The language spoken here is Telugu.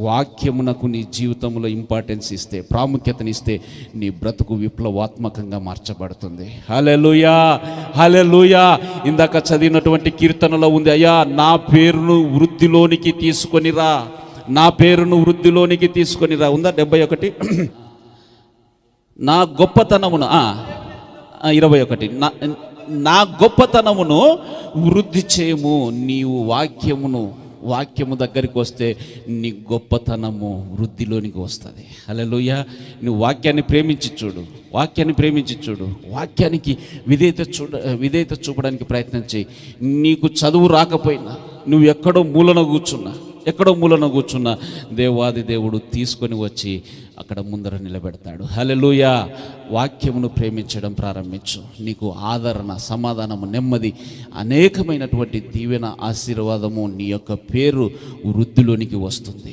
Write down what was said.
వాక్యమునకు నీ జీవితంలో ఇంపార్టెన్స్ ఇస్తే, ప్రాముఖ్యతనిస్తే నీ బ్రతుకు విప్లవాత్మకంగా మార్చబడుతుంది. హల్లెలూయా, హల్లెలూయా. ఇందాక చదివినటువంటి కీర్తనలో ఉంది, అయ్యా నా పేరును వృద్ధిలోనికి తీసుకొనిరా, నా పేరును వృద్ధిలోనికి తీసుకొనిరా. ఉందా 71? నా గొప్పతనమును 21, నా గొప్పతనమును వృద్ధి చేయము. నీవు వాక్యము దగ్గరికి వస్తే నీ గొప్పతనము వృద్ధిలోనికి వస్తుంది. హల్లెలూయా. నువ్వు వాక్యాన్ని ప్రేమించి చూడు, వాక్యానికి విధేయత చూపడానికి ప్రయత్నం చేయి. నీకు చదువు రాకపోయినా, నువ్వు ఎక్కడో మూలన కూర్చున్నా దేవాది దేవుడు తీసుకొని వచ్చి అక్కడ ముందర నిలబెడతాడు. హల్లెలూయా. వాక్యమును ప్రేమించడం ప్రారంభించు. నీకు ఆదరణ, సమాధానము, నెమ్మది, అనేకమైనటువంటి దీవెన, ఆశీర్వాదము, నీ యొక్క పేరు వృద్ధిలోనికి వస్తుంది.